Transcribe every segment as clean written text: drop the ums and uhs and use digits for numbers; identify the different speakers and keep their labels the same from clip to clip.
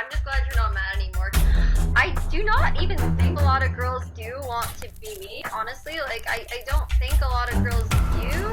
Speaker 1: I'm just glad you're not mad anymore. I do not even think a lot of girls do want to be me, honestly. Like, I don't think a lot of girls do.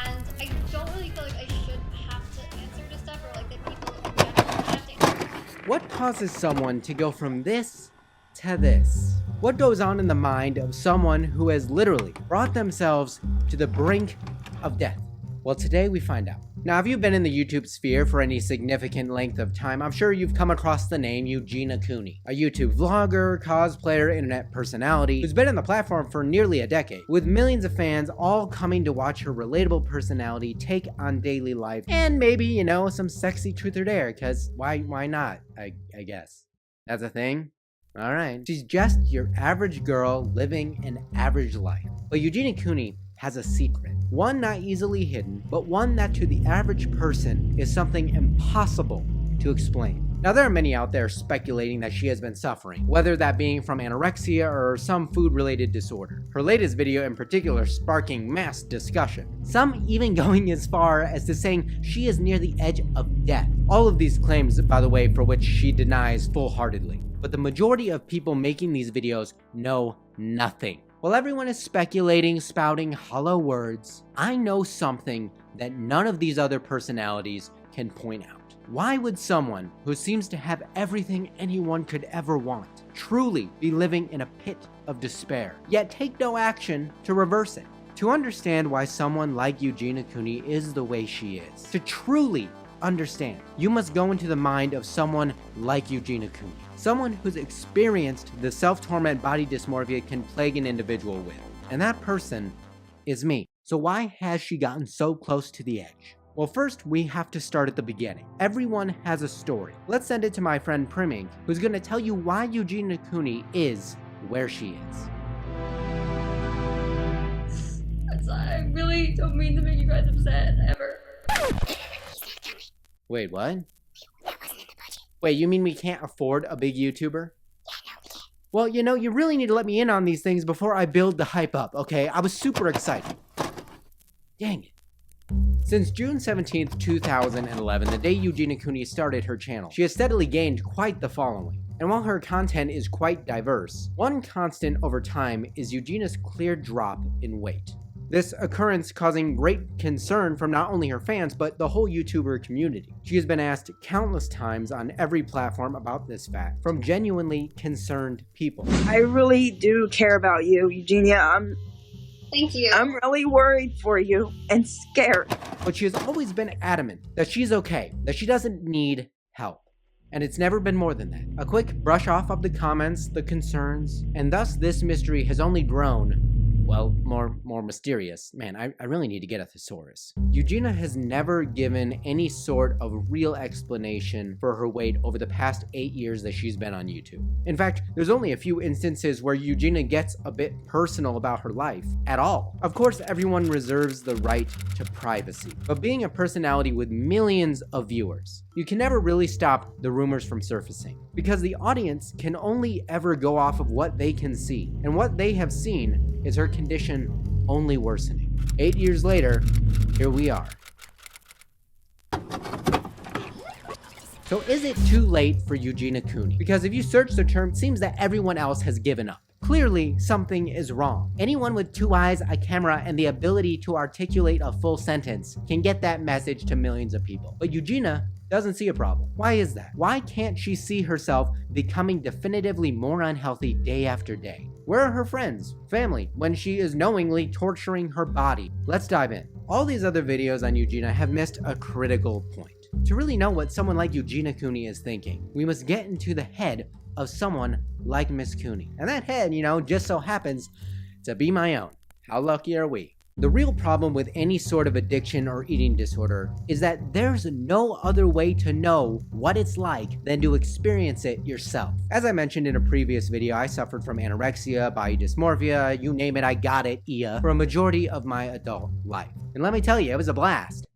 Speaker 1: And I don't really feel like I should have to answer to stuff, or like that people in general have to answer.
Speaker 2: What causes someone to go from this to this? What goes on in the mind of someone who has literally brought themselves to the brink of death? Well, today we find out. Now, if you've been in the YouTube sphere for any significant length of time, I'm sure you've come across the name Eugenia Cooney, a YouTube vlogger, cosplayer, internet personality who's been on the platform for nearly a decade, with millions of fans all coming to watch her relatable personality take on daily life, and maybe, you know, some sexy truth or dare, because why not, I guess. That's a thing? Alright. She's just your average girl living an average life. But Eugenia Cooney has a secret. One not easily hidden, but one that to the average person is something impossible to explain. Now, there are many out there speculating that she has been suffering, whether that being from anorexia or some food-related disorder. Her latest video in particular sparking mass discussion. Some even going as far as to saying she is near the edge of death. All of these claims, by the way, for which she denies full-heartedly. But the majority of people making these videos know nothing. While everyone is speculating, spouting hollow words, I know something that none of these other personalities can point out. Why would someone who seems to have everything anyone could ever want truly be living in a pit of despair, yet take no action to reverse it? To understand why someone like Eugenia Cooney is the way she is, to truly understand, you must go into the mind of someone like Eugenia Cooney. Someone who's experienced the self-torment body dysmorphia can plague an individual with. And that person is me. So why has she gotten so close to the edge? Well, first, we have to start at the beginning. Everyone has a story. Let's send it to my friend Priming, who's going to tell you why Eugenia Cooney is where she is.
Speaker 1: I really don't mean to make you guys upset, ever.
Speaker 2: Wait, what? Wait, you mean we can't afford a big YouTuber? Well, you know, you really need to let me in on these things before I build the hype up, okay? I was super excited. Dang it. Since June 17th, 2011, the day Eugenia Cooney started her channel, she has steadily gained quite the following. And while her content is quite diverse, one constant over time is Eugenia's clear drop in weight. This occurrence causing great concern from not only her fans, but the whole YouTuber community. She has been asked countless times on every platform about this fact, from genuinely concerned people.
Speaker 3: I really do care about you, Eugenia.
Speaker 1: Thank you.
Speaker 3: I'm really worried for you and scared.
Speaker 2: But she has always been adamant that she's okay, that she doesn't need help. And it's never been more than that. A quick brush off of the comments, the concerns, and thus this mystery has only grown, well, more mysterious. Man, I really need to get a thesaurus. Eugenia has never given any sort of real explanation for her weight over the past 8 years that she's been on YouTube. In fact, there's only a few instances where Eugenia gets a bit personal about her life at all. Of course, everyone reserves the right to privacy, but being a personality with millions of viewers, you can never really stop the rumors from surfacing, because the audience can only ever go off of what they can see, and what they have seen is her condition only worsening. 8 years later, here we are. So is it too late for Eugenia Cooney? Because if you search the term, it seems that everyone else has given up. Clearly, something is wrong. Anyone with 2 eyes, a camera, and the ability to articulate a full sentence can get that message to millions of people. But Eugenia doesn't see a problem. Why is that? Why can't she see herself becoming definitively more unhealthy day after day? Where are her friends, family, when she is knowingly torturing her body? Let's dive in. All these other videos on Eugenia have missed a critical point. To really know what someone like Eugenia Cooney is thinking, we must get into the head of someone like Miss Cooney. And that head, you know, just so happens to be my own. How lucky are we? The real problem with any sort of addiction or eating disorder is that there's no other way to know what it's like than to experience it yourself. As I mentioned in a previous video, I suffered from anorexia, body dysmorphia, you name it, I got it, for a majority of my adult life. And let me tell you, it was a blast.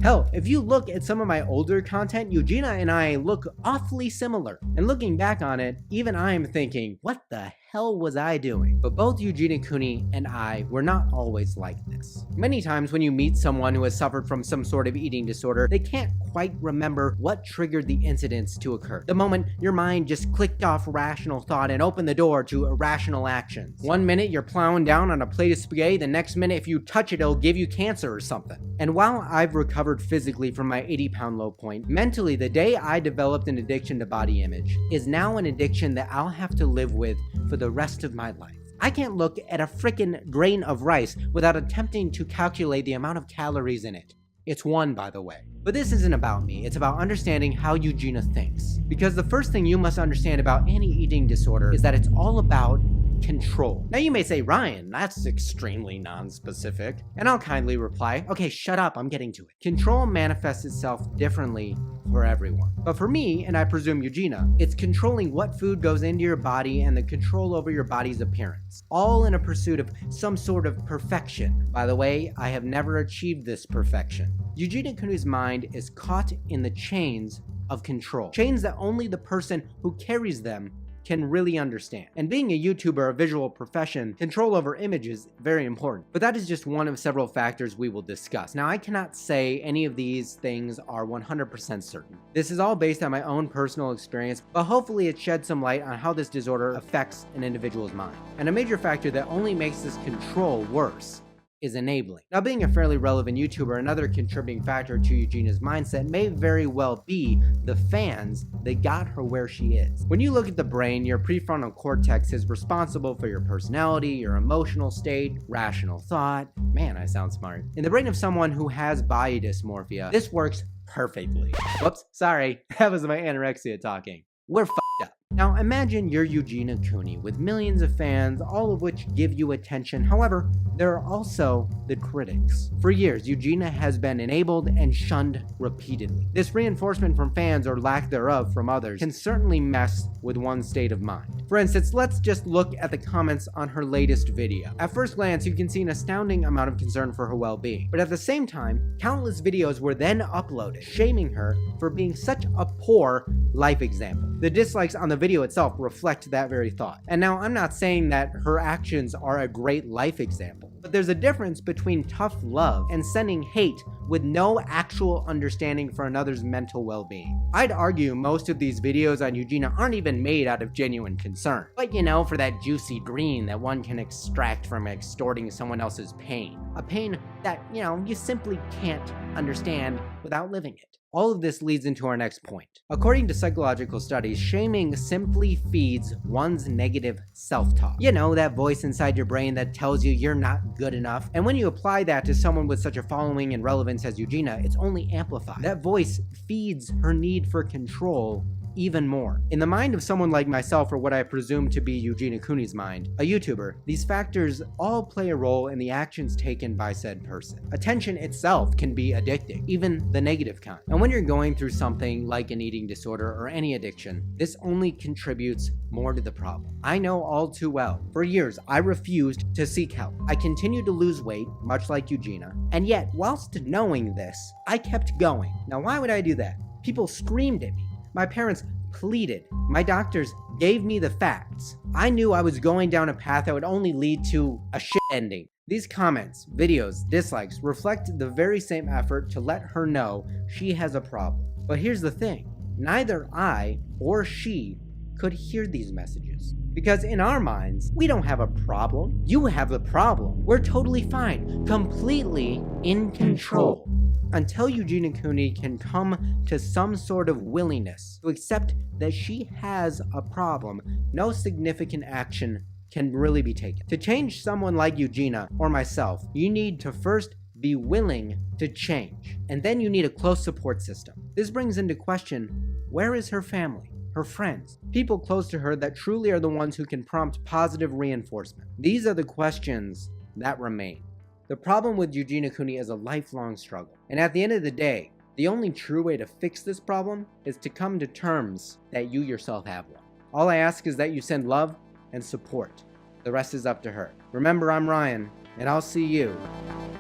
Speaker 2: Hell, if you look at some of my older content, Eugenia and I look awfully similar. And looking back on it, even I'm thinking, what the hell was I doing? But both Eugenia Cooney and I were not always like this. Many times when you meet someone who has suffered from some sort of eating disorder, they can't quite remember what triggered the incidents to occur. The moment your mind just clicked off rational thought and opened the door to irrational actions. One minute you're plowing down on a plate of spaghetti, the next minute if you touch it, it'll give you cancer or something. And while I've recovered physically from my 80-pound low point, mentally the day I developed an addiction to body image is now an addiction that I'll have to live with for the rest of my life. I can't look at a frickin' grain of rice without attempting to calculate the amount of calories in it. It's one, by the way. But this isn't about me, it's about understanding how Eugenia thinks. Because the first thing you must understand about any eating disorder is that it's all about control. Now you may say, Ryan, that's extremely non-specific. And I'll kindly reply, okay, shut up, I'm getting to it. Control manifests itself differently for everyone. But for me, and I presume Eugenia, it's controlling what food goes into your body and the control over your body's appearance. All in a pursuit of some sort of perfection. By the way, I have never achieved this perfection. Eugenia Cooney's mind is caught in the chains of control. Chains that only the person who carries them can really understand. And being a YouTuber, a visual profession, control over image is very important. But that is just one of several factors we will discuss. Now, I cannot say any of these things are 100% certain. This is all based on my own personal experience, but hopefully it sheds some light on how this disorder affects an individual's mind. And a major factor that only makes this control worse is enabling. Now, being a fairly relevant YouTuber, another contributing factor to Eugenia's mindset may very well be the fans that got her where she is. When you look at the brain, your prefrontal cortex is responsible for your personality, your emotional state, rational thought. Man, I sound smart. In the brain of someone who has body dysmorphia, this works perfectly. Whoops, sorry, that was my anorexia talking. We're f***ed up. Now imagine you're Eugenia Cooney with millions of fans, all of which give you attention. However, there are also the critics. For years, Eugenia has been enabled and shunned repeatedly. This reinforcement from fans, or lack thereof from others, can certainly mess with one's state of mind. For instance, let's just look at the comments on her latest video. At first glance, you can see an astounding amount of concern for her well-being. But at the same time, countless videos were then uploaded, shaming her for being such a poor life example. The dislikes on the video itself reflect that very thought. And now, I'm not saying that her actions are a great life example, but there's a difference between tough love and sending hate with no actual understanding for another's mental well-being. I'd argue most of these videos on Eugenia aren't even made out of genuine concern, but you know, for that juicy green that one can extract from extorting someone else's pain. A pain that, you know, you simply can't understand without living it. All of this leads into our next point. According to psychological studies, shaming simply feeds one's negative self-talk. You know, that voice inside your brain that tells you you're not good enough. And when you apply that to someone with such a following and relevance as Eugenia, it's only amplified. That voice feeds her need for control even more. In the mind of someone like myself, or what I presume to be Eugenia Cooney's mind, a YouTuber, these factors all play a role in the actions taken by said person. Attention itself can be addicting, even the negative kind. And when you're going through something like an eating disorder or any addiction, this only contributes more to the problem. I know all too well. For years, I refused to seek help. I continued to lose weight, much like Eugenia, and yet, whilst knowing this, I kept going. Now, why would I do that? People screamed at me. My parents pleaded. My doctors gave me the facts. I knew I was going down a path that would only lead to a shit ending. These comments, videos, dislikes reflect the very same effort to let her know she has a problem. But here's the thing, neither I or she could hear these messages. Because in our minds, we don't have a problem. You have the problem. We're totally fine, completely in control. Until Eugenia Cooney can come to some sort of willingness to accept that she has a problem, no significant action can really be taken. To change someone like Eugenia or myself, you need to first be willing to change. And then you need a close support system. This brings into question, where is her family? Her friends, people close to her that truly are the ones who can prompt positive reinforcement. These are the questions that remain. The problem with Eugenia Cooney is a lifelong struggle. And at the end of the day, the only true way to fix this problem is to come to terms that you yourself have one. All I ask is that you send love and support. The rest is up to her. Remember, I'm Ryan, and I'll see you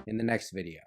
Speaker 2: in the next video.